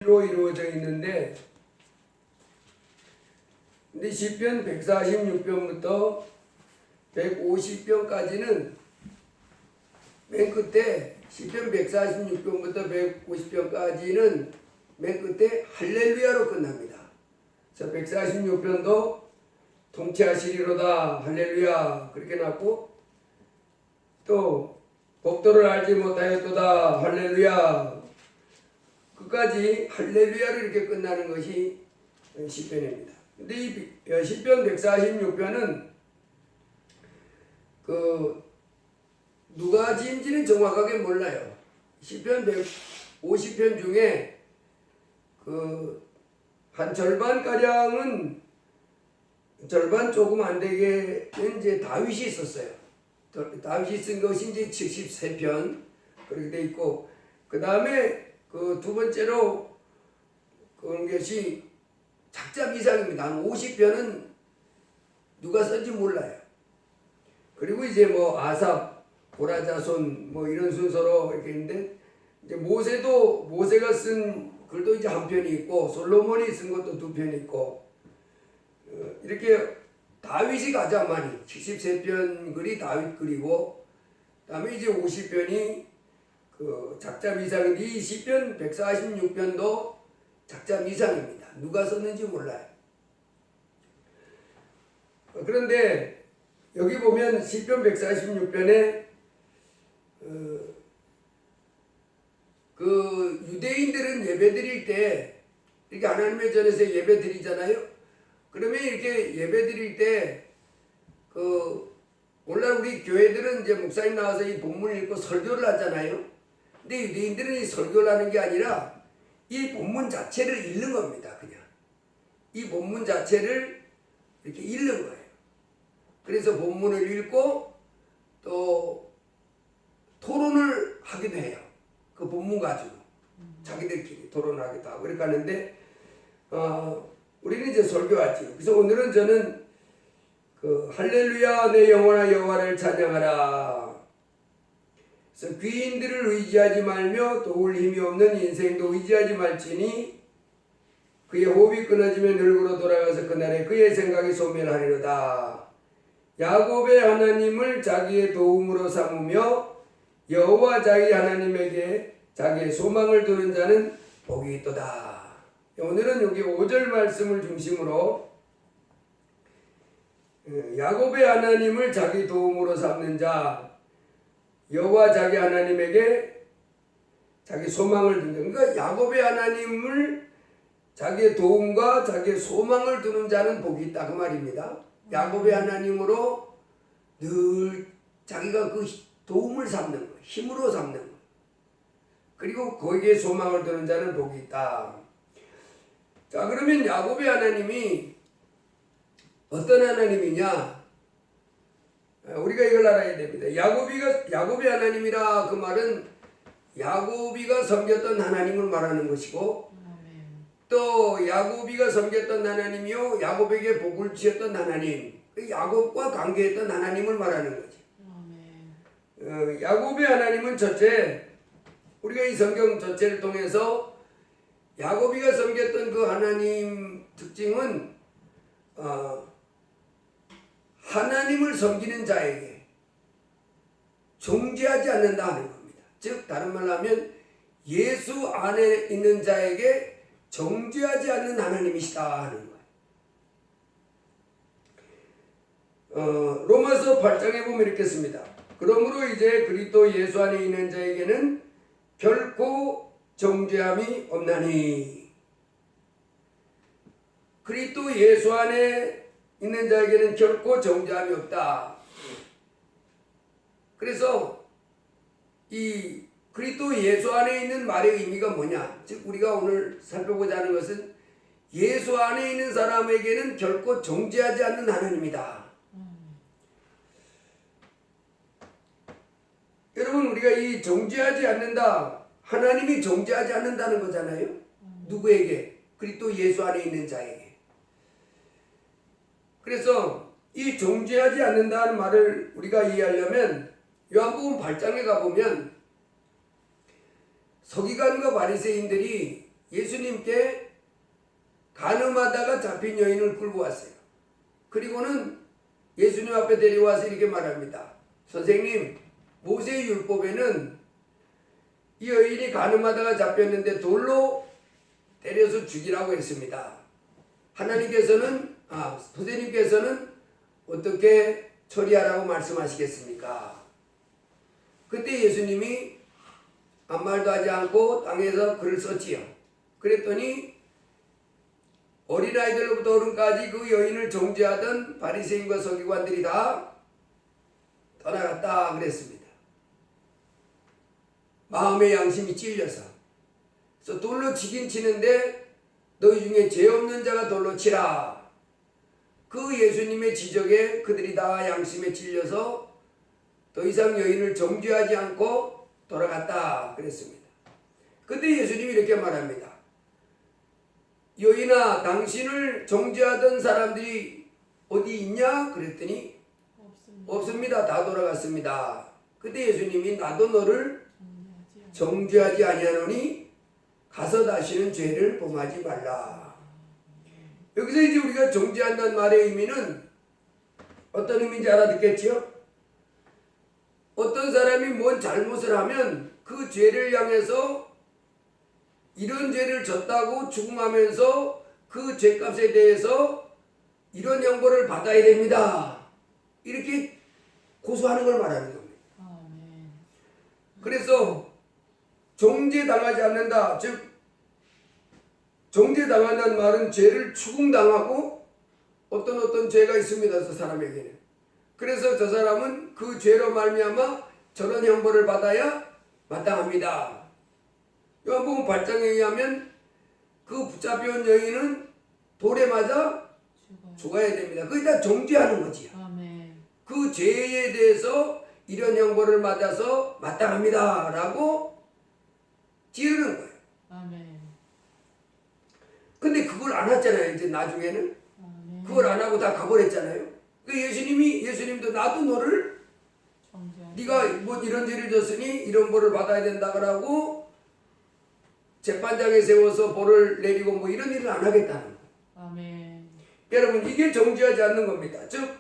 로 이루어져 있는데, 근데 시편 146편부터 150편까지는 맨 끝에, 시편 146편부터 150편까지는 맨 끝에 할렐루야로 끝납니다. 그래서 146편도 통치하시리로다 할렐루야 그렇게 났고, 또 법도를 알지 못하였도다 할렐루야, 끝까지 할렐루야로 이렇게 끝나는 것이 시편입니다. 근데 이 시편 146편은 누가 지은지는 정확하게 몰라요. 시편 150편 중에 한 절반가량은, 절반 조금 안 되게 이제 다윗이 썼어요. 다윗이 쓴 것이 이제 73편 그렇게 돼 있고, 그 다음에 두 번째로 그런 것이 작자 미상입니다. 한 50편은 누가 썼지 몰라요. 그리고 이제 뭐 아삽, 고라자손 뭐 이런 순서로 이렇게 있는데, 이제 모세가 쓴 글도 이제 한 편이 있고, 솔로몬이 쓴 것도 두 편이 있고, 이렇게 다윗이 가장 많이, 73편 글이 다윗 글이고, 그다음에 이제 50편이 작자 미상인데, 이 시편 146편도 작자 미상입니다. 누가 썼는지 몰라요. 그런데 여기 보면 시편 146편에 유대인들은 예배 드릴 때 이렇게 하나님의 전에서 예배 드리잖아요. 그러면 이렇게 예배 드릴 때 오늘날 우리 교회들은 이제 목사님 나와서 이 본문을 읽고 설교를 하잖아요. 근데 유대인들은 이 설교를 하는 게 아니라 이 본문 자체를 읽는 겁니다. 그냥 이 본문 자체를 이렇게 읽는 거예요. 그래서 본문을 읽고 또 토론을 하기도 해요. 그 본문 가지고 자기들끼리 토론을 하기도 하고 그렇게 하는데, 우리는 이제 설교하죠. 그래서 오늘은 저는 할렐루야 내 영혼아 여호와를 찬양하라. 그래서 귀인들을 의지하지 말며 도울 힘이 없는 인생도 의지하지 말지니 그의 호흡이 끊어지면 늙으로 돌아가서 그날에 그의 생각이 소멸하리로다. 야곱의 하나님을 자기의 도움으로 삼으며 여호와 자기 하나님에게 자기의 소망을 두는 자는 복이 있도다. 오늘은 여기 5절 말씀을 중심으로 야곱의 하나님을 자기 도움으로 삼는 자, 여호와 자기 하나님에게 자기 소망을 두는, 그러니까 야곱의 하나님을 자기의 도움과 자기의 소망을 두는 자는 복이 있다 그 말입니다. 야곱의 하나님으로 늘 자기가 그 도움을 삼는 것, 힘으로 삼는 것, 그리고 거기에 소망을 두는 자는 복이 있다. 자, 그러면 야곱의 하나님이 어떤 하나님이냐? 우리가 이걸 알아야 됩니다. 야곱의 하나님이라 그 말은 야곱이가 섬겼던 하나님을 말하는 것이고, 또 야곱이가 섬겼던 하나님이요 야곱에게 복을 주셨던 하나님, 야곱과 관계했던 하나님을 말하는 거지. 야곱의 하나님은 첫째, 우리가 이 성경 전체를 통해서 야곱이가 섬겼던 그 하나님 특징은 하나님을 섬기는 자에게 존재하지 않는다 하는 겁니다. 즉 다른 말로 하면 예수 안에 있는 자에게 정죄하지 않는 하나님이시다 하는 거예요. 로마서 8장에 보면 이렇게 씁니다. 그러므로 이제 그리스도 예수 안에 있는 자에게는 결코 정죄함이 없나니. 그리스도 예수 안에 있는 자에게는 결코 정죄함이 없다. 그래서 이 그리스도 예수 안에 있는 말의 의미가 뭐냐? 즉 우리가 오늘 살펴보자 하는 것은 예수 안에 있는 사람에게는 결코 정죄하지 않는 하나님이다. 여러분, 우리가 이 정죄하지 않는다, 하나님이 정죄하지 않는다는 거잖아요. 누구에게? 그리스도 예수 안에 있는 자에게. 그래서 이 정죄하지 않는다는 말을 우리가 이해하려면 요한복음 8장에 가보면 서기관과 바리새인들이 예수님께 간음하다가 잡힌 여인을 끌고 왔어요. 그리고는 예수님 앞에 데려와서 이렇게 말합니다. 선생님, 모세의 율법에는 이 여인이 간음하다가 잡혔는데 돌로 때려서 죽이라고 했습니다. 선생님께서는 어떻게 처리하라고 말씀하시겠습니까? 그때 예수님이 아무 말도 하지 않고 땅에서 글을 썼지요. 그랬더니 어린아이들로부터 어른까지 그 여인을 정죄하던 바리새인과 서기관들이 다 떠나갔다 그랬습니다. 마음의 양심이 찔려서. 그래서 돌로 치긴 치는데 너희 중에 죄 없는 자가 돌로 치라. 그 예수님의 지적에 그들이 다 양심에 찔려서 더 이상 여인을 정죄하지 않고 돌아갔다 그랬습니다. 그때 예수님이 이렇게 말합니다. 여인아, 당신을 정죄하던 사람들이 어디 있냐? 그랬더니 없습니다. 다 돌아갔습니다. 그때 예수님이 나도 너를 정죄하지 아니하노니 가서 다시는 죄를 범하지 말라. 여기서 이제 우리가 정죄한다는 말의 의미는 어떤 의미인지 알아듣겠지요? 어떤 사람이 뭔 잘못을 하면 그 죄를 향해서 이런 죄를 졌다고 죽음하면서 그 죄값에 대해서 이런 형벌을 받아야 됩니다. 이렇게 고소하는 걸 말하는 겁니다. 그래서 정죄당하지 않는다. 즉 정죄당한다는 말은 죄를 추궁당하고 어떤 죄가 있습니다. 저 사람에게는. 그래서 저 사람은 그 죄로 말미암아 저런 형벌을 받아야 마땅합니다. 요한복음 8장에 의하면 그 붙잡혀온 여인은 돌에 맞아 죽어야 됩니다. 그게 다 정죄하는 거지요. 그 죄에 대해서 이런 형벌을 맞아서 마땅합니다 라고 지르는 거예요. 근데 그걸 안 했잖아요. 이제 나중에는 그걸 안 하고 다 가버렸잖아요. 그 예수님도 나도 너를 네가 뭐 이런 죄를 졌으니 이런 벌을 받아야 된다고 재판장에 세워서 벌을 내리고 뭐 이런 일을 안 하겠다는 거예요. 여러분, 이게 정죄하지 않는 겁니다. 즉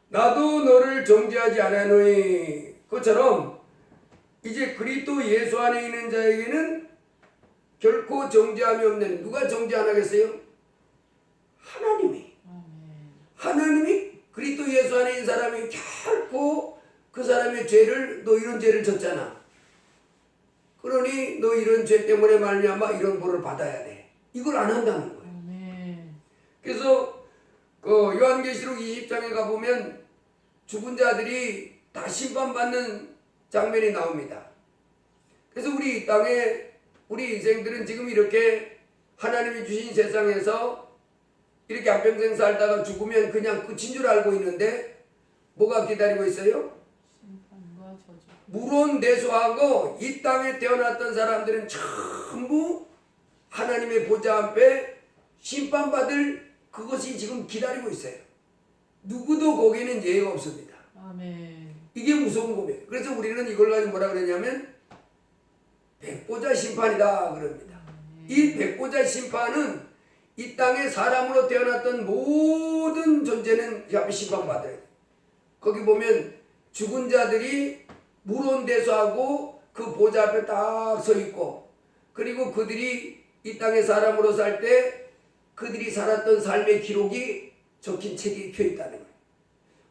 나도 너를 정죄하지 않았노니, 그것처럼 이제 그리스도 예수 안에 있는 자에게는 결코 정죄함이 없는, 누가 정죄 안 하겠어요? 하나님이 그리스도 예수 안에 있는 사람이 결코 그 사람의 죄를, 너 이런 죄를 졌잖아, 그러니 너 이런 죄 때문에 말미암아 이런 벌을 받아야 돼, 이걸 안 한다는 거예요. 그래서 그 요한계시록 20장에 가보면 죽은 자들이 다 심판받는 장면이 나옵니다. 그래서 우리 이 땅에 우리 인생들은 지금 이렇게 하나님이 주신 세상에서 이렇게 한평생 살다가 죽으면 그냥 끝인 줄 알고 있는데 뭐가 기다리고 있어요? 물론 내수하고 이 땅에 태어났던 사람들은 전부 하나님의 보좌 앞에 심판받을 그것이 지금 기다리고 있어요. 누구도 거기에는 예외가 없습니다. 이게 무서운 겁니다. 그래서 우리는 이걸 가지고 뭐라 그러냐면 백보자 심판이다 그럽니다. 이 백보자 심판은 이 땅에 사람으로 태어났던 모든 존재는 이 앞에 심판받아야 돼요. 거기 보면 죽은 자들이 물온대소하고 그 보좌 앞에 딱 서 있고, 그리고 그들이 이 땅에 사람으로 살 때 그들이 살았던 삶의 기록이 적힌 책이 펴 있다는 거예요.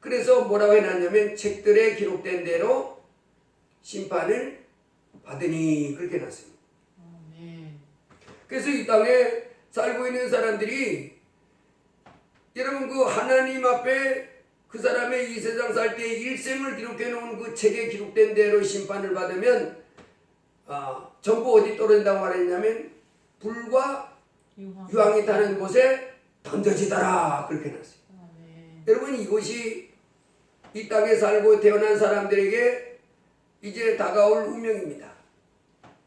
그래서 뭐라고 해놨냐면 책들에 기록된 대로 심판을 받으니, 그렇게 해놨습니다. 그래서 이 땅에 살고 있는 사람들이, 여러분 그 하나님 앞에 그 사람의 이 세상 살 때의 일생을 기록해 놓은 그 책에 기록된 대로 심판을 받으면 전부 어디 떨어진다고 말했냐면 불과 유황이 타는 곳에 던져지더라, 그렇게 해놨어요. 여러분, 이것이 이 땅에 살고 태어난 사람들에게 이제 다가올 운명입니다.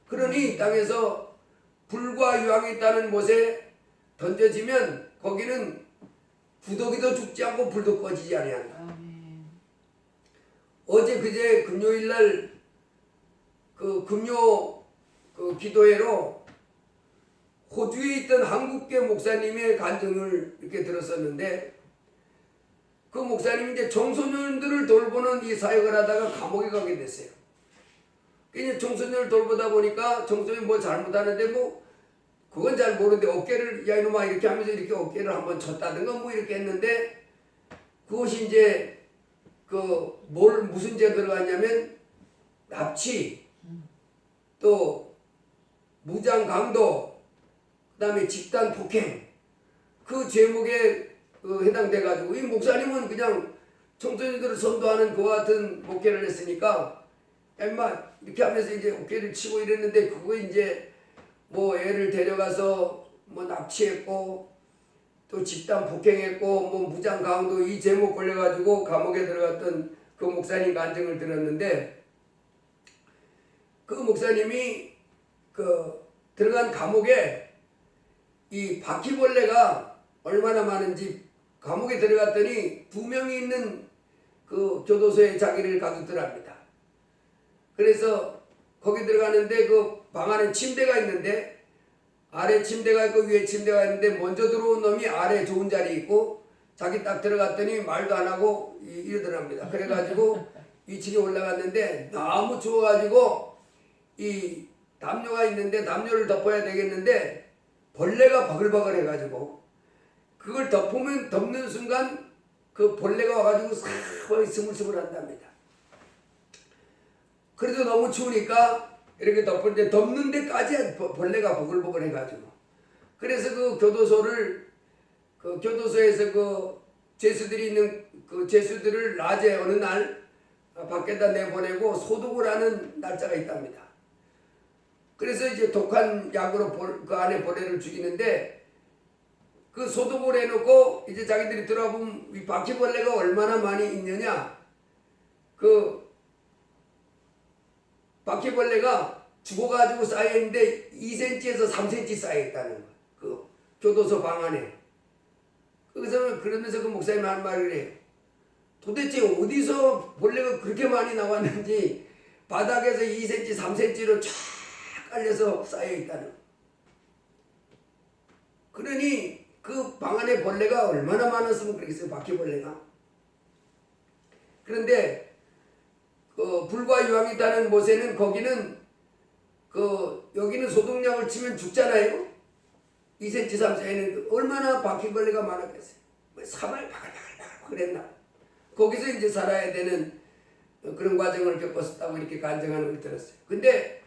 그러니 이 땅에서 불과 유황이 타는 곳에 던져지면 거기는 구더기도 죽지 않고 불도 꺼지지 아니한다. 어제 그제 금요일날 그 금요 그 기도회로 호주에 있던 한국계 목사님의 간증을 이렇게 들었었는데 그 목사님이 이제 청소년들을 돌보는 이 사역을 하다가 감옥에 가게 됐어요. 이제 청소년을 돌보다 보니까 청소년이 뭐 잘못하는데 뭐 그건 잘 모르는데 어깨를 야 이놈아 이렇게 하면서 이렇게 어깨를 한번 쳤다든가 뭐 이렇게 했는데 그것이 이제 그 뭘 무슨 죄 들어갔냐면 납치 또 무장 강도 그다음에 집단 폭행 그 제목에 해당돼 가지고 이 목사님은 그냥 청소년들을 선도하는 그와 같은 목회를 했으니까 인마 이렇게 하면서 이제 어깨를 치고 이랬는데 그거 이제 뭐 애를 데려가서 뭐 납치했고 또 집단 폭행했고 뭐 무장 강도 이 제목 걸려가지고 감옥에 들어갔던 그 목사님 간증을 들었는데 그 목사님이 그 들어간 감옥에 이 바퀴벌레가 얼마나 많은지 감옥에 들어갔더니 2명이 있는 그 교도소에 자기를 가두더랍니다. 그래서 거기 들어가는데 그 방 안에 침대가 있는데 아래 침대가 있고 위에 침대가 있는데 먼저 들어온 놈이 아래 좋은 자리에 있고 자기 딱 들어갔더니 말도 안 하고 이러더랍니다. 그래가지고 2층에 올라갔는데 너무 추워가지고 이 담요가 있는데 담요를 덮어야 되겠는데 벌레가 버글버글 해가지고 그걸 덮는 순간 그 벌레가 와가지고 싹 스물스물 한답니다. 그래도 너무 추우니까 이렇게 덮는데 덮는 데까지 벌레가 버글버글 해가지고 그래서 그 교도소를 그 교도소에서 그 죄수들이 있는 그 죄수들을 낮에 어느 날 밖에다 내보내고 소독을 하는 날짜가 있답니다. 그래서 이제 독한 약으로 그 안에 벌레를 죽이는데 그 소독을 해놓고 이제 자기들이 들어보면 이 바퀴벌레가 얼마나 많이 있느냐 그 바퀴벌레가 죽어가지고 쌓여있는데 2cm에서 3cm 쌓여있다는 거예요. 그 교도소 방 안에. 그러면서 그 목사님이 한 말을 해요. 도대체 어디서 벌레가 그렇게 많이 나왔는지 바닥에서 2cm, 3cm로 쫙 깔려서 쌓여있다는 거예요. 그러니 그 방 안에 벌레가 얼마나 많았으면 그러겠어요. 바퀴벌레가. 그런데 그 불과 유황이 있다는 곳에는 거기는 그 여기는 소독약을 치면 죽잖아요. 2cm, 3cm는 얼마나 바퀴벌레가 많았겠어요. 사발 바글바글 그랬나. 거기서 이제 살아야 되는 그런 과정을 겪었다고 이렇게 간증하는 걸 들었어요. 근데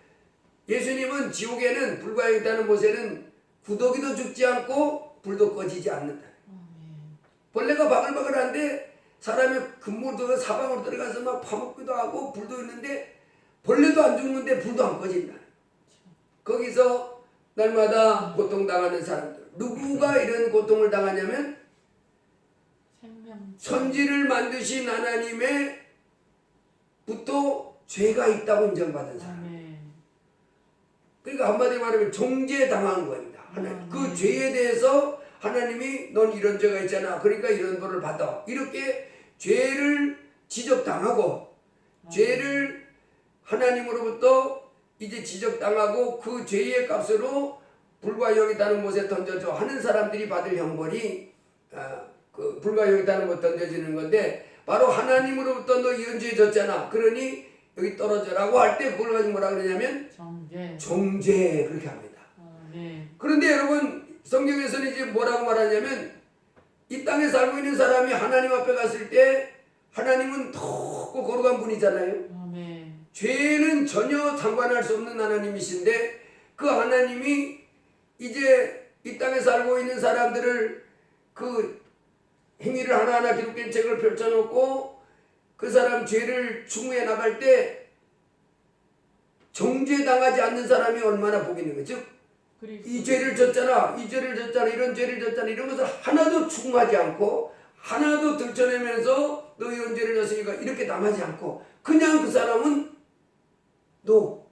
예수님은 지옥에는 불과 유황이 있다는 곳에는 구더기도 죽지 않고 불도 꺼지지 않는다. 벌레가 바글바글한데 사람이 근무도 사방으로 들어가서 막 파먹기도 하고 불도 있는데 벌레도 안 죽는데 불도 안 꺼진다. 거기서 날마다 고통당하는 사람들. 누구가 이런 고통을 당하냐면 천지를 만드신 하나님의 부터 죄가 있다고 인정받은 사람. 그러니까 한마디로 말하면 정죄당한 겁니다. 그 죄에 대해서 하나님이 넌 이런 죄가 있잖아. 그러니까 이런 벌을 받아. 이렇게 죄를 지적당하고 죄를 하나님으로부터 이제 지적당하고 그 죄의 값으로 불과 영이 있다는 곳에 던져져 하는 사람들이 받을 형벌이 그 불과 영이 있다는 곳에 던져지는 건데 바로 하나님으로부터 너 이런 죄 졌잖아. 그러니 여기 떨어져라고 할 때 그걸 가지고 뭐라 그러냐면 정죄 그렇게 합니다. 그런데 여러분 성경에서는 이제 뭐라고 말하냐면 이 땅에 살고 있는 사람이 하나님 앞에 갔을 때 하나님은 덥고 거룩한 분이잖아요. 죄는 전혀 상관할 수 없는 하나님이신데 그 하나님이 이제 이 땅에 살고 있는 사람들을 그 행위를 하나하나 기록된 책을 펼쳐놓고 그 사람 죄를 추모해 나갈 때 정죄당하지 않는 사람이 얼마나 복이 있는 거죠. 이 죄를 졌잖아, 이 죄를 졌잖아, 이런 죄를 졌잖아, 이런 것을 하나도 추궁하지 않고 하나도 들춰내면서 너 이런 죄를 졌으니까 이렇게 당하지 않고 그냥 그 사람은 너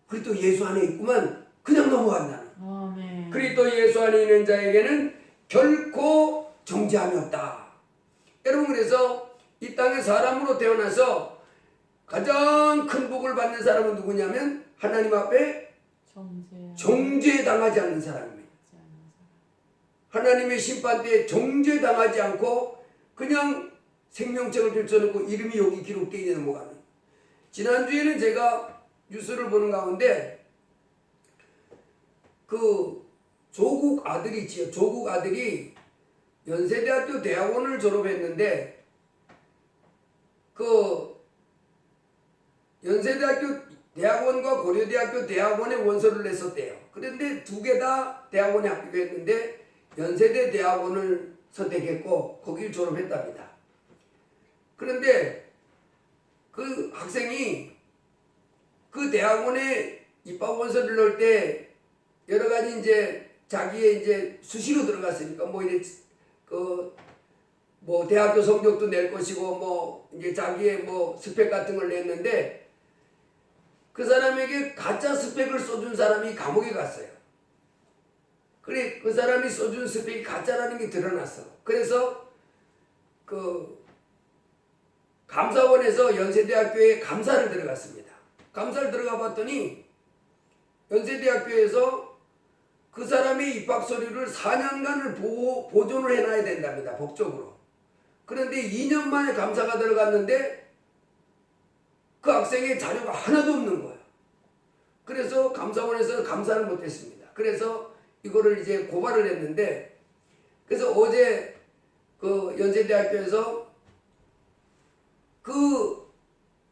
그리스도 예수 안에 있구만 그냥 넘어간다는. 그리스도 예수 안에 있는 자에게는 결코 정죄함이 없다. 여러분 그래서 이 땅에 사람으로 태어나서 가장 큰 복을 받는 사람은 누구냐면 하나님 앞에 정죄당하지 않는 사람입니다. 하나님의 심판 때 정죄당하지 않고 그냥 생명책을 펼쳐놓고 이름이 여기 기록되어 있는 넘어가는. 지난주에는 제가 뉴스를 보는 가운데 그 조국 아들이 있지요. 조국 아들이 연세대학교 대학원을 졸업했는데 그 연세대학교 대학원과 고려대학교 대학원에 원서를 냈었대요. 그런데 두 개 다 대학원에 합격했는데 연세대 대학원을 선택했고 거길 졸업했답니다. 그런데 그 학생이 그 대학원에 입학 원서를 넣을 때 여러 가지 이제 자기의 이제 수시로 들어갔으니까 뭐 이래 뭐 대학교 성적도 낼 것이고 뭐 이제 자기의 뭐 스펙 같은 걸 냈는데 그 사람에게 가짜 스펙을 써준 사람이 감옥에 갔어요. 그래 그 사람이 써준 스펙이 가짜라는 게 드러났어. 그래서 그 감사원에서 연세대학교에 감사를 들어갔습니다. 감사를 들어가 봤더니 연세대학교에서 그 사람의 입학 서류를 4년간을 보존을 해놔야 된답니다. 법적으로. 그런데 2년 만에 감사가 들어갔는데 그 학생의 자료가 하나도 없는 거예요. 그래서 감사원에서 감사를 못했습니다. 그래서 이거를 이제 고발을 했는데 그래서 어제 그 연세대학교에서 그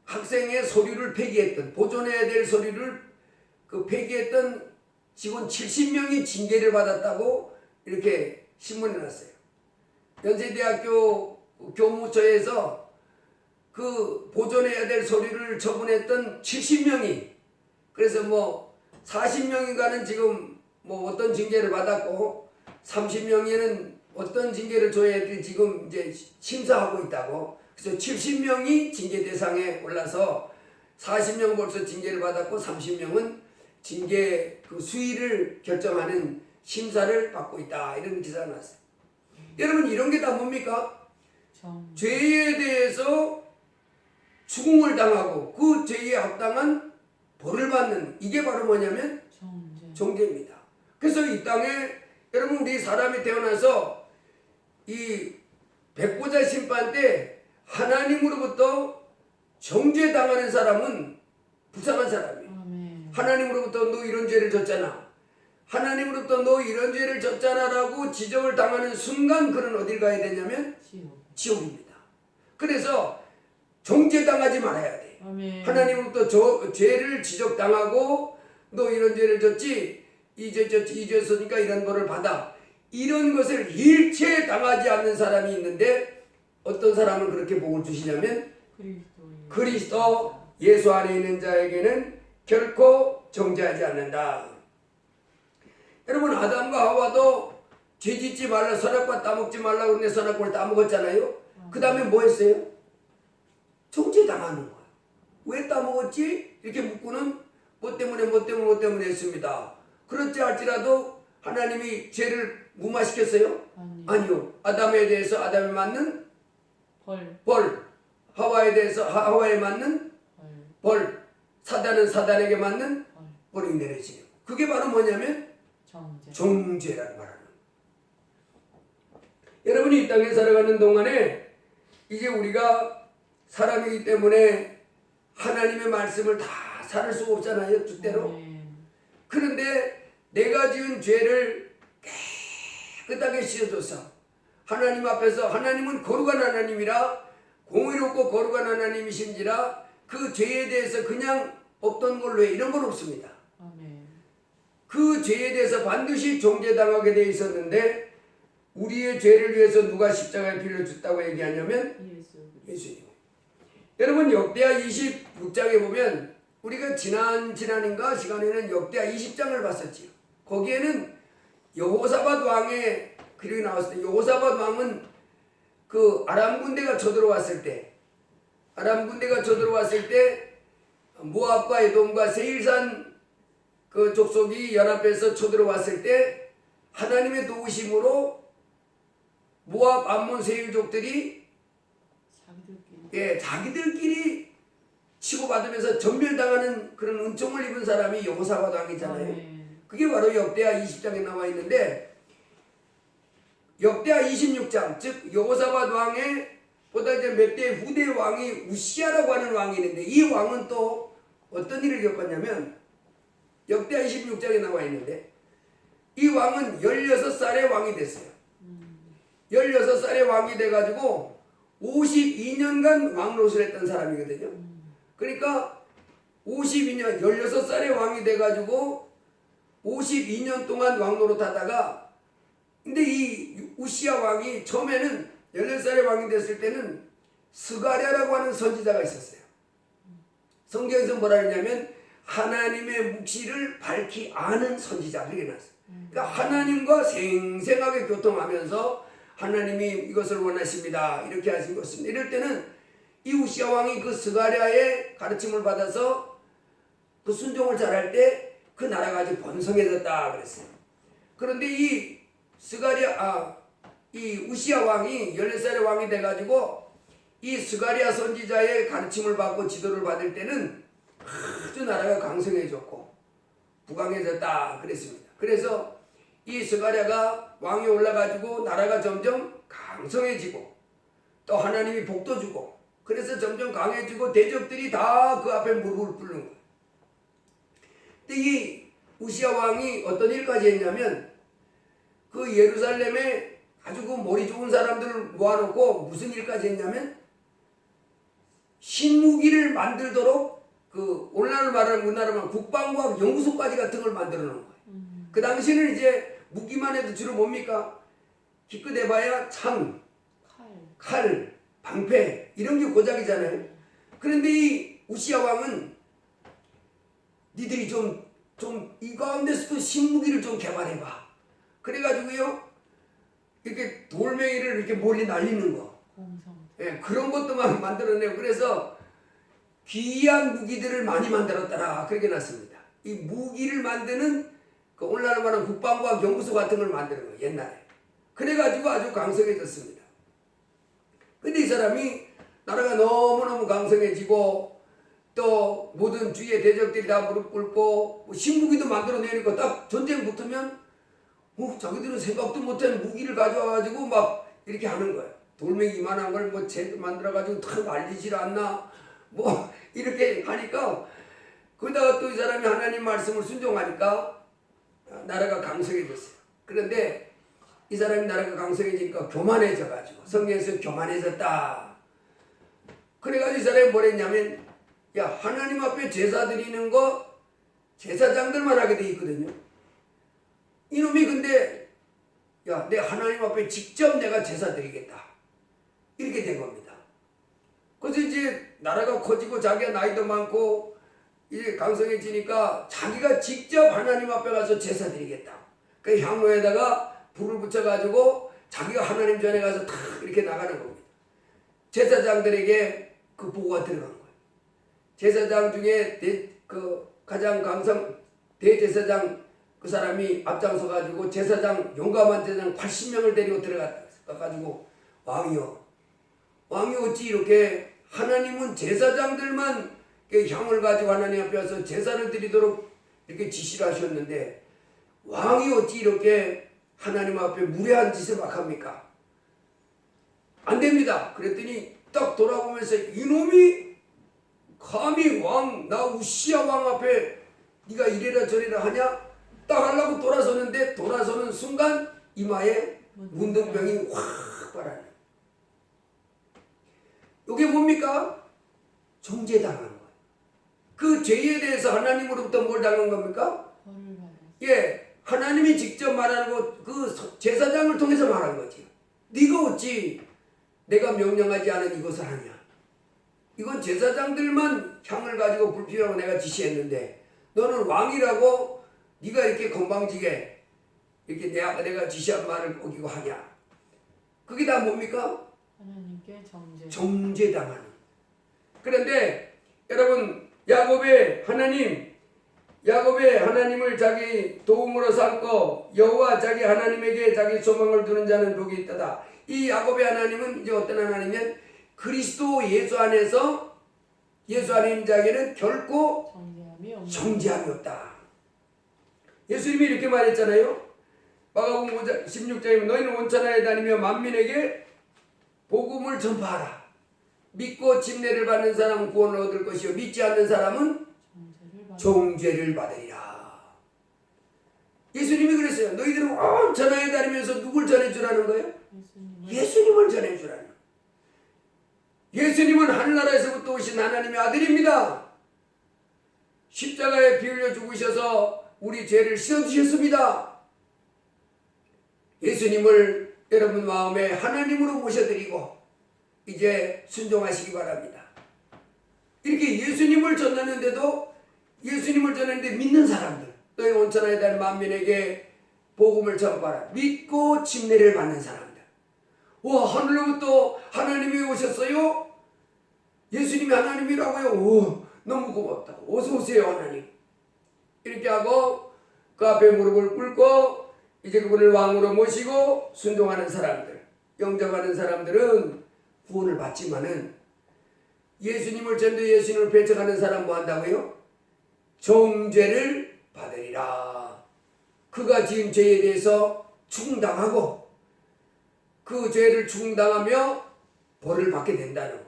학생의 서류를 폐기했던 보존해야 될 서류를 그 폐기했던 직원 70명이 징계를 받았다고 이렇게 신문에 났어요. 연세대학교 교무처에서 그 보존해야 될 서류를 처분했던 70명이 그래서 뭐 40명인가는 지금 뭐 어떤 징계를 받았고 30명에는 어떤 징계를 줘야 될지 지금 이제 심사하고 있다고. 그래서 70명이 징계 대상에 올라서 40명 벌써 징계를 받았고 30명은 징계 그 수위를 결정하는 심사를 받고 있다. 이런 기사가 났어요. 여러분 이런 게 다 뭡니까? 죄에 대해서 추궁을 당하고 그 죄에 합당한 벌을 받는 이게 바로 뭐냐면 정죄입니다. 그래서 이 땅에 여러분 우리 사람이 태어나서 이 백보자 심판 때 하나님으로부터 정죄당하는 사람은 불쌍한 사람이에요. 하나님으로부터 너 이런 죄를 졌잖아. 하나님으로부터 너 이런 죄를 졌잖아라고 지적을 당하는 순간 그는 어딜 가야 되냐면 지옥입니다. 그래서 정죄당하지 말아야 돼. 하나님으로부터 죄를 지적당하고 너 이런 죄를 졌지 이 죄 졌지 이 죄 졌으니까 이런 벌을 받아. 이런 것을 일체 당하지 않는 사람이 있는데 어떤 사람은 그렇게 복을 주시냐면 그리스도 예수 안에 있는 자에게는 결코 정죄하지 않는다. 여러분 아담과 하와도 죄 짓지 말라 선악과 따먹지 말라고 그랬는데 선악과를 따먹었잖아요. 그 다음에 뭐 했어요? 정죄당하는 거예요. 왜 따먹었지? 이렇게 묻고는 뭐 때문에 했습니다. 그렇지 할지라도 하나님이 죄를 무마시켰어요? 아니요. 아담에 대해서 아담에 맞는 벌, 하와에 대해서 하와에 맞는 벌, 사단은 사단에게 맞는 벌이 내려지요. 그게 바로 뭐냐면 정죄라는 말하는. 여러분이 이 땅에 살아가는 동안에 이제 우리가 사람이기 때문에 하나님의 말씀을 다 살을 수가 없잖아요. 뜻대로. 그런데 내가 지은 죄를 깨끗하게 씻어줘서 하나님 앞에서 하나님은 거룩한 하나님이라 공의롭고 거룩한 하나님이신지라 그 죄에 대해서 그냥 없던 걸로 해. 이런 건 없습니다. 그 죄에 대해서 반드시 정죄당하게 돼 있었는데 우리의 죄를 위해서 누가 십자가에 피를 줬다고 얘기하냐면 예수님. 여러분 역대하 26장에 보면 우리가 지난인가 시간에는 역대하 20장을 봤었지요. 거기에는 여호사밧 왕의 기록이 나왔을 때 여호사밧 왕은 그 아람 군대가 쳐들어왔을 때 모압과 에돔과 세일산 그 족속이 연합해서 쳐들어왔을 때 하나님의 도우심으로 모압, 암몬, 세일족들이 자기들끼리 치고받으면서 전멸당하는 그런 은총을 입은 사람이 여호사밧 왕이잖아요. 그 그게 바로 역대하 20장에 나와 있는데, 역대하 26장, 즉 여호사밧 왕의 보다 이제 몇 대 후대 왕이 우시야라고 하는 왕이 있는데, 이 왕은 또 어떤 일을 겪었냐면, 역대하 26장에 나와 있는데, 이 왕은 16살의 왕이 됐어요. 16살의 왕이 돼가지고 52년간 왕노릇을 했던 사람이거든요. 그러니까 52년, 16살의 왕이 돼가지고 52년 동안 왕노릇 하다가, 근데 이 우시야 왕이 처음에는 16살의 왕이 됐을 때는 스가랴라고 하는 선지자가 있었어요. 성경에서 뭐라 했냐면 하나님의 묵시를 밝히 아는 선지자, 그렇게 나왔어요. 그러니까 하나님과 생생하게 교통하면서 하나님이 이것을 원하십니다, 이렇게 하신 것입니다. 이럴 때는 이 우시야 왕이 그 스가랴의 가르침을 받아서 그 순종을 잘할 때 그 나라가 아주 번성해졌다 그랬어요. 그런데 이 우시야 왕이 14살의 왕이 돼가지고 이 스가랴 선지자의 가르침을 받고 지도를 받을 때는 아주 나라가 강성해졌고 부강해졌다 그랬습니다. 그래서 이 스가랴가 왕이 올라가지고 나라가 점점 강성해지고 또 하나님이 복도 주고, 그래서 점점 강해지고 대적들이 다 그 앞에 무릎을 꿇는 거예요. 근데 이 우시야 왕이 어떤 일까지 했냐면, 그 예루살렘에 아주 그 머리 좋은 사람들을 모아놓고 무슨 일까지 했냐면, 신무기를 만들도록 그 오늘날 말하는 우리나라만 국방과학 연구소까지 같은 걸 만들어 놓은 거예요. 그 당시에는 이제 무기만 해도 주로 뭡니까? 기껏 해봐야 창, 칼, 방패 이런 게 고작이잖아요. 그런데 이 우시야 왕은 니들이 좀 이 가운데서도 신무기를 좀 개발해봐. 그래가지고요, 이렇게 돌멩이를 이렇게 멀리 날리는 거, 예, 그런 것도만 만들어내고, 그래서 귀한 무기들을 많이 만들었더라, 그렇게 놨습니다. 이 무기를 만드는 그 오늘날 말하는 국방과학 연구소 같은 걸 만드는 거예요, 옛날에. 그래가지고 아주 강성해졌습니다. 근데 이 사람이 나라가 너무너무 강성해지고 또 모든 주위의 대적들이 다 무릎 꿇고 신무기도 만들어내니까 딱 전쟁 붙으면 자기들은 생각도 못한 무기를 가져와가지고 막 이렇게 하는 거예요. 돌멩이 이만한 걸 뭐 만들어가지고 다 날리질 않나 뭐 이렇게 하니까, 그러다가 또 이 사람이 하나님 말씀을 순종하니까 나라가 강성해졌어요. 그런데 이 사람이 나라가 강성해지니까 교만해져가지고, 성경에서 교만해졌다. 그래가지고 이 사람이 뭘 했냐면, 야, 하나님 앞에 제사 드리는 거 제사장들만 하게 돼 있거든요. 이놈이 근데 야, 내 하나님 앞에 직접 내가 제사 드리겠다, 이렇게 된 겁니다. 그래서 이제 나라가 커지고 자기가 나이도 많고 이제 강성해지니까 자기가 직접 하나님 앞에 가서 제사 드리겠다. 그 향로에다가 불을 붙여가지고 자기가 하나님 전에 가서 탁 이렇게 나가는 겁니다. 제사장들에게 그 보고가 들어간 거예요. 제사장 중에 가장 강성 대제사장 그 사람이 앞장서 가지고 제사장, 용감한 제사장 80명을 데리고 들어가가지고, 왕이요, 왕이 어찌 이렇게 하나님은 제사장들만 향을 가지고 하나님 앞에 와서 제사를 드리도록 이렇게 지시를 하셨는데 왕이 어찌 이렇게 하나님 앞에 무례한 짓을 막 합니까? 안 됩니다. 그랬더니 딱 돌아보면서 이놈이 감히 나 우시야 왕 앞에 네가 이래라 저래라 하냐? 딱 하려고 돌아서는데 돌아서는 순간 이마에 문둥병이 확 빨아요. 이게 뭡니까? 정죄당한 거예요. 그 죄에 대해서 하나님으로부터 뭘 당한 겁니까? 예, 하나님이 직접 말하는 거, 그 제사장을 통해서 말한 거지. 네가 어찌 내가 명령하지 않은 이것을 하냐? 이건 제사장들만 향을 가지고 불피우라고 내가 지시했는데 너는 왕이라고 네가 이렇게 건방지게 이렇게 내가 지시한 말을 어기고 하냐? 그게 다 뭡니까? 하나님께 정죄당하는. 그런데 여러분, 야곱의 하나님을 자기 도움으로 삼고 여호와 자기 하나님에게 자기 소망을 두는 자는 복이 있다. 이 야곱의 하나님은 이제 어떤 하나님이면 그리스도 예수 안에서, 예수 안에 있는 자에게는 결코 정죄함이 없다. 예수님이 이렇게 말했잖아요. 마가복음 16장에 너희는 온 천하에 다니며 만민에게 복음을 전파하라. 믿고 침례를 받는 사람은 구원을 얻을 것이요 믿지 않는 사람은 정죄를 받으리라. 예수님이 그랬어요. 너희들은 온 천하에 다니면서 누굴 전해주라는 거예요? 예수님을 전해주라는 거예요. 예수님은 하늘나라에서부터 오신 하나님의 아들입니다. 십자가에 피 흘려 죽으셔서 우리 죄를 씻어주셨습니다. 예수님을 여러분 마음에 하나님으로 모셔드리고 이제 순종하시기 바랍니다. 이렇게 예수님을 전하는데도 예수님을 전하는데 믿는 사람들, 너희 온 천하에 다니는 만민에게 복음을 전파하라. 믿고 침례를 받는 사람들. 와, 하늘로부터 하나님이 오셨어요? 예수님이 하나님이라고요? 오, 너무 고맙다. 어서 오세요 하나님. 이렇게 하고 그 앞에 무릎을 꿇고 이제 그분을 왕으로 모시고 순종하는 사람들, 영접하는 사람들은 구원을 받지만은 예수님을 전도 예수님을 배척하는 사람 뭐 한다고요? 정죄를 받으리라. 그가 지은 죄에 대해서 충당하고 그 죄를 충당하며 벌을 받게 된다는 거예요.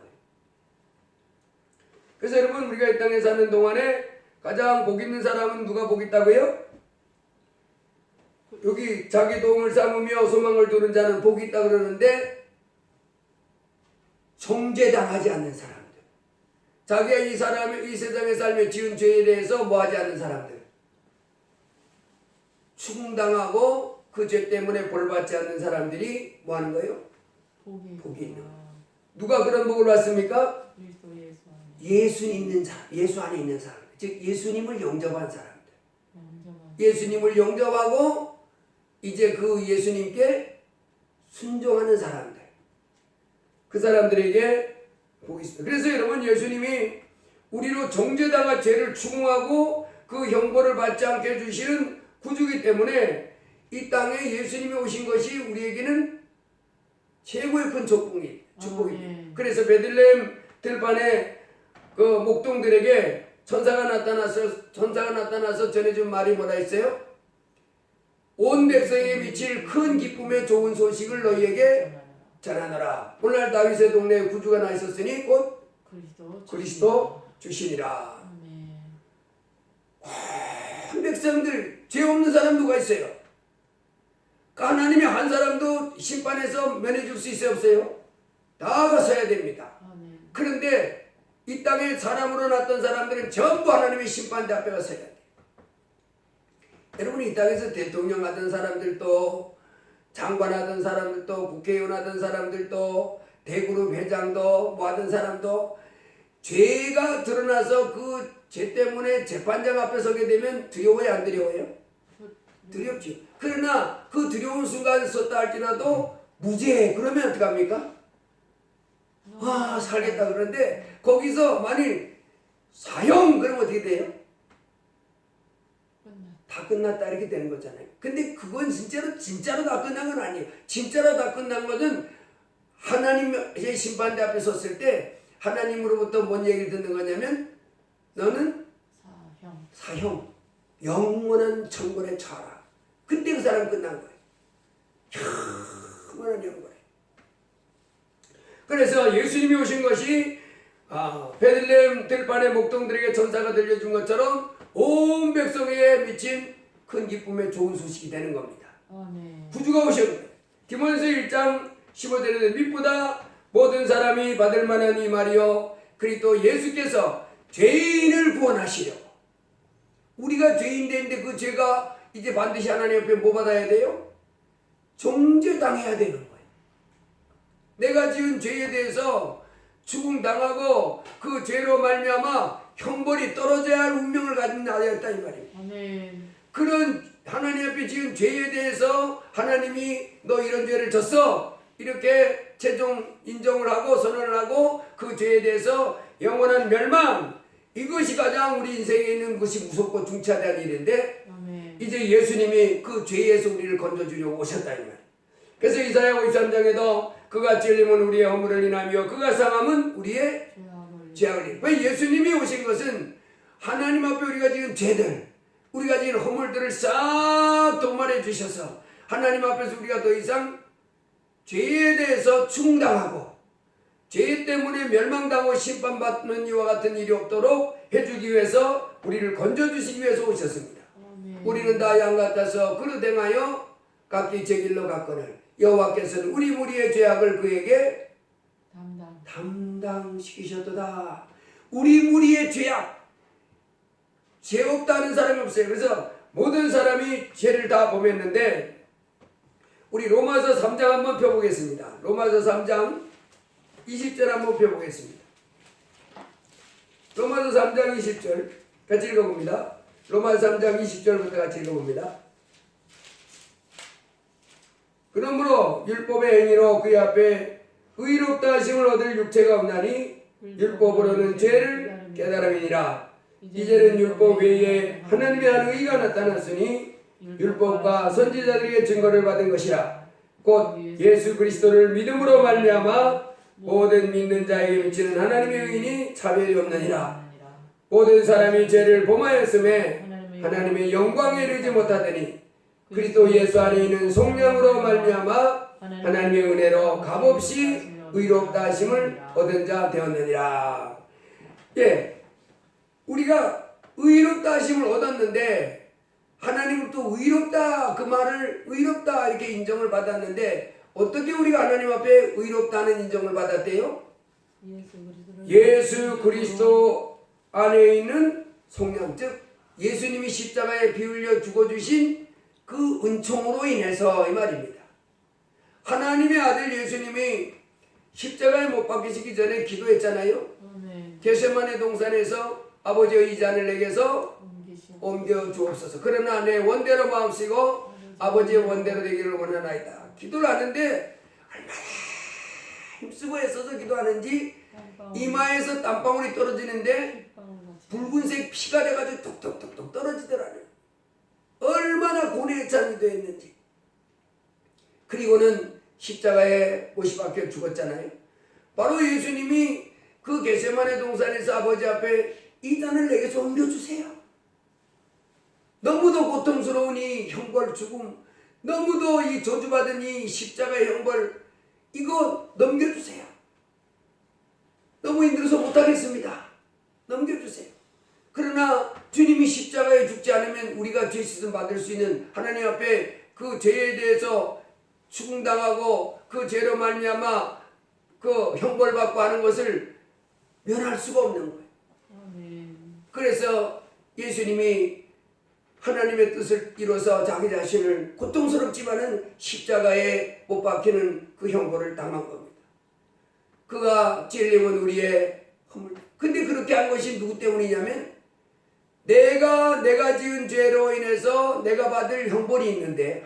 그래서 여러분 우리가 이 땅에 사는 동안에 가장 복 있는 사람은 누가 복 있다고요? 여기 자기 도움을 삼으며 소망을 두는 자는 복이 있다 그러는데 정죄당하지 않는 사람들, 자기가 이 세상에 살며 지은 죄에 대해서 뭐하지 않는 사람들, 충당하고 그 죄 때문에 벌받지 않는 사람들이 뭐하는 거예요? 복이 있는 거예요. 누가 그런 복을 받습니까? 예수 있는 사람, 예수 안에 있는 사람, 즉 예수님을 영접한 사람들, 예수님을 영접하고 이제 그 예수님께 순종하는 사람들, 그 사람들에게 복이 있습니다. 그래서 여러분 예수님이 우리로 정죄당한 죄를 추궁하고 그 형벌을 받지 않게 해주시는 구주이기 때문에 이 땅에 예수님이 오신 것이 우리에게는 최고의 큰 축복입니다. 그래서 베들레헴 들판에 그 목동들에게 천사가 나타나서 전해준 말이 뭐라 했어요? 온 백성에게 미칠 큰 기쁨의 좋은 소식을 너희에게 전하노라. 오늘날 다윗의 동네에 구주가 나 있었으니 곧 그리스도 주시니라. 온 백성들, 죄 없는 사람 누가 있어요? 하나님이 한 사람도 심판에서 면해줄 수 있어요, 없어요? 다 가서야 됩니다. 그런데 이 땅에 사람으로 났던 사람들은 전부 하나님의 심판대 앞에 가서야 돼요. 여러분 이 땅에서 대통령 하던 사람들도, 장관 하던 사람들도, 국회의원 하던 사람들도, 대그룹 회장도 뭐 하던 사람도 죄가 드러나서 그 죄 때문에 재판장 앞에 서게 되면 두려워요, 안 두려워요? 두렵죠. 그러나 그 두려운 순간에 섰다 할지라도 무죄 그러면 어떡합니까? 아, 살겠다. 그런데 거기서 만일 사형 그러면 어떻게 돼요? 다 끝났다 이렇게 되는 거잖아요. 근데 그건 진짜로 다 끝난 건 아니에요. 진짜로 다 끝난 것은 하나님의 심판대 앞에 섰을 때 하나님으로부터 뭔 얘기를 듣는 거냐면 너는 사형 영원한 천국에 처하라. 그때 그 사람 끝난 거예요. 영원한 영광에. 그래서 예수님이 오신 것이 베들레헴 들판의 목동들에게 천사가 들려준 것처럼 온 백성에게 미친 큰 기쁨의 좋은 소식이 되는 겁니다. 구주가 오셨는데 디모데서 1장 15절에 믿보다 모든 사람이 받을 만한 이 말이요 그리스도 예수께서 죄인을 구원하시려고. 우리가 죄인 되는데 그 죄가 이제 반드시 하나님 앞에 뭐 받아야 돼요? 정죄당해야 되는 거예요. 내가 지은 죄에 대해서 죽음당하고 그 죄로 말미암아 형벌이 떨어져야 할 운명을 가진 나였다 이 말이에요. 그런 하나님 앞에 지은 죄에 대해서 하나님이 너 이런 죄를 졌어 이렇게 최종 인정을 하고 선언을 하고 그 죄에 대해서 영원한 멸망, 이것이 가장 우리 인생에 있는 것이 무섭고 중차대한 일인데 이제 예수님이 그 죄에서 우리를 건져주려고 오셨다 이 말이에요. 그래서 이사야 53장에도 그가 찔림은 우리의 허물을 인하며 그가 상함은 우리의 죄악을 인하며. 왜 예수님이 오신 것은 하나님 앞에 우리가 지은 죄들, 우리가 지은 허물들을 싹 도말해 주셔서 하나님 앞에서 우리가 더 이상 죄에 대해서 충당하고 죄 때문에 멸망당하고 심판받는 이와 같은 일이 없도록 해주기 위해서 우리를 건져주시기 위해서 오셨습니다. 우리는 다 양 같아서 그릇 행하여 각기 제 길로 갔거늘 여호와께서는 우리 무리의 죄악을 그에게 담당시키셨도다. 우리 무리의 죄악, 죄 없다는 사람이 없어요. 그래서 모든 사람이 죄를 다 범했는데 우리 로마서 3장 한번 펴보겠습니다. 로마서 3장 20절 한번 펴보겠습니다. 로마서 3장 20절 같이 읽어봅니다. 로마서 3장 20절부터 같이 읽어봅니다. 그러므로 율법의 행위로 그의 앞에 의롭다 하심을 얻을 육체가 없나니 율법으로는 죄를 깨달음이니라. 이제는 율법 외에 하나님의 한 의가 나타났으니 율법과 선지자들에게 증거를 받은 것이라. 곧 예수 그리스도를 믿음으로 말미암아 모든 믿는 자에게 미치는 하나님의 의인이 차별이 없느니라. 모든 사람이 죄를 범하였음에 하나님의 영광에 이르지 못하더니 그리스도 예수 안에 있는 성령으로 말미암아 하나님의 은혜로 값없이 의롭다 하심을 얻은 자 되었느니라. 예, 우리가 의롭다 하심을 얻었는데 하나님은 또 의롭다 그 말을 의롭다 이렇게 인정을 받았는데 어떻게 우리가 하나님 앞에 의롭다는 인정을 받았대요? 예수 그리스도 안에 있는 성령, 즉 예수님이 십자가에 피 흘려 죽어주신 그 은총으로 인해서 이 말입니다. 하나님의 아들 예수님이 십자가에 못 박히시기 전에 기도했잖아요. 겟세마네 동산에서 아버지의 이 잔을 내게서 옮겨 주옵소서. 그러나 내 원대로 마음쓰고 아버지의 원대로 되기를 원하나이다. 기도를 하는데 얼마나 힘쓰고 애써서 기도하는지 이마에서 땀방울이 떨어지는데 붉은색 피가 돼가지고 톡톡톡톡 떨어지더라고요. 얼마나 고뇌에 찬 기도했는지. 그리고는 십자가에 못이 박혀 죽었잖아요. 바로 예수님이 그 겟세마네 동산에서 아버지 앞에 이 잔을 내게서 옮겨주세요. 너무도 고통스러운 이 형벌 죽음, 너무도 이 저주받은 이 십자가의 형벌, 이거 넘겨주세요. 너무 힘들어서 못하겠습니다. 넘겨주세요. 그러나 주님이 십자가에 죽지 않으면 우리가 죄 씻음 받을 수 있는 하나님 앞에 그 죄에 대해서 충당하고 그 죄로 말미암아 그 형벌 받고 하는 것을 면할 수가 없는 거예요. 그래서 예수님이 하나님의 뜻을 이뤄서 자기 자신을 고통스럽지만은 십자가에 못 박히는 그 형벌을 당한 겁니다. 그가 찔림은 우리의 허물. 근데 그렇게 한 것이 누구 때문이냐면 내가 지은 죄로 인해서 내가 받을 형벌이 있는데